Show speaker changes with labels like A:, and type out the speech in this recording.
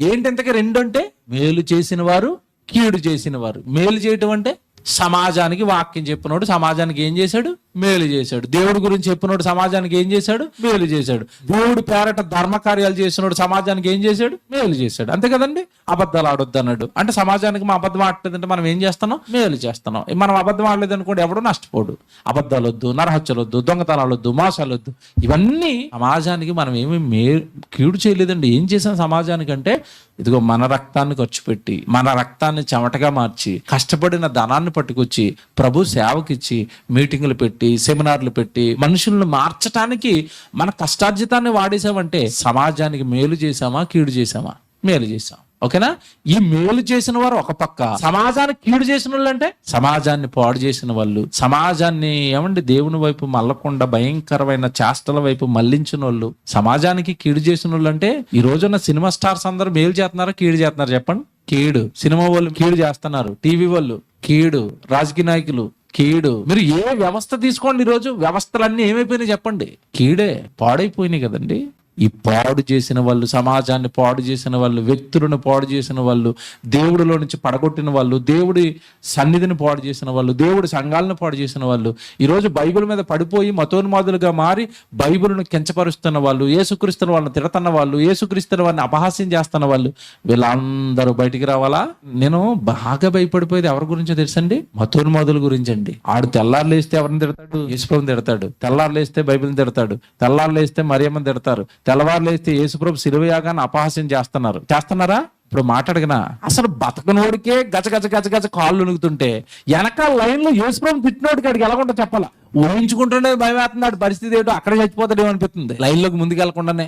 A: ఏంటి ఇంతకీ రెండు అంటే? మేలు చేసిన వారు, కీడు చేసిన వారు. మేలు చేయటం అంటే సమాజానికి వాక్యం చెప్పినోడు సమాజానికి ఏం చేశాడు? మేలు చేశాడు. దేవుడి గురించి చెప్పినోడు సమాజానికి ఏం చేశాడు? మేలు చేశాడు. దేవుడి పేరట ధర్మకార్యాలు చేసినోడు సమాజానికి ఏం చేశాడు? మేలు చేశాడు. అంతే కదండి. అబద్ధాలు ఆడొద్దు అన్నాడు అంటే సమాజానికి మా అబద్ధం ఆడలేదంటే మనం ఏం చేస్తున్నాం? మేలు చేస్తున్నాం. మనం అబద్ధం ఆడలేదు అనుకోండి, ఎవడో నష్టపోడు. అబద్ధాలు వద్దు, నరహత్యలు వద్దు, దొంగతనాలు వద్దు, మోసాలు వద్దు. ఇవన్నీ సమాజానికి మనం ఏమి కీడు చేయలేదండి. ఏం చేసాం సమాజానికి అంటే, ఇదిగో మన రక్తాన్ని ఖర్చు పెట్టి, మన రక్తాన్ని చెమటగా మార్చి, కష్టపడిన ధనాన్ని పట్టుకొచ్చి ప్రభు సేవకిచ్చి, మీటింగులు పెట్టి, సెమినార్లు పెట్టి, మనుషులను మార్చటానికి మన కష్టార్జితాన్ని వాడేసామంటే సమాజానికి మేలు చేసామా, కీడు చేసామా? మేలు చేసాం. ఓకేనా? ఈ మేలు చేసిన వారు ఒక పక్క, సమాజానికి కీడు చేసిన వాళ్ళు అంటే సమాజాన్ని పాడు చేసిన వాళ్ళు, సమాజాన్ని దేవుని వైపు మళ్ళకుండా భయంకరమైన చేష్టల వైపు మళ్లించిన వాళ్ళు, సమాజానికి కీడు చేసిన వాళ్ళు అంటే ఈ రోజున్న సినిమా స్టార్స్ అందరూ మేలు చేస్తున్నారా, కీడు చేస్తున్నారు చెప్పండి? కీడు. సినిమా వాళ్ళు కీడు చేస్తున్నారు, టీవీ వాళ్ళు కీడు, రాజకీయ నాయకులు కీడు. మీరు ఏ వ్యవస్థ తీసుకోండి, ఈరోజు వ్యవస్థలన్నీ ఏమైపోయినాయి చెప్పండి? కీడే, పాడైపోయినాయి కదండి. ఈ పాడు చేసిన వాళ్ళు, సమాజాన్ని పాడు చేసిన వాళ్ళు, వ్యక్తులను పాడు చేసిన వాళ్ళు, దేవుడిలో నుంచి పడగొట్టిన వాళ్ళు, దేవుడి సన్నిధిని పాడు చేసిన వాళ్ళు, దేవుడి సంఘాలను పాడు చేసిన వాళ్ళు, ఈరోజు బైబిల్ మీద పడిపోయి మతోన్మాదులుగా మారి బైబిల్ను కించపరుస్తున్న వాళ్ళు, యేసుక్రీస్తుని వాళ్ళని తిడుతున్న వాళ్ళు, యేసుక్రీస్తుని వాళ్ళని అపహాస్యం చేస్తున్న వాళ్ళు, వీళ్ళందరూ బయటికి రావాలా? నేను బాగా భయపడిపోయేది ఎవరి గురించో తెలుసండి? మతోన్మాదుల గురించి అండి. ఆడు తెల్లారు లేస్తే ఎవరిని తిడతాడు? యేసుప్రభుని తిడతాడు. తెల్లారు లేస్తే బైబిల్ని తిడతాడు. తెల్లారు లేస్తే మరియమ్మని తిడతారు. తెల్లవారు లేస్తే యేసుప్రభు శిలువయాగాన్ని అపహాస్యం చేస్తున్నారా? ఇప్పుడు మాట్లాడగనా? అసలు బతకనోడికే గజ గజ గజ గజ కాళ్ళు ఉనుగుతుంటే వెనకాల లైన్ లో యేసుప్రభు తిట్టినోడికి అడిగి ఎలాగుంటో చెప్పాలా? ఊహించుకుంటుండే భయం వేస్తున్నాడు. పరిస్థితి ఏంటో, అక్కడ చచ్చిపోతాడేమో అనిపిస్తుంది లైన్ లోకి ముందుకు వెళ్లకుండానే.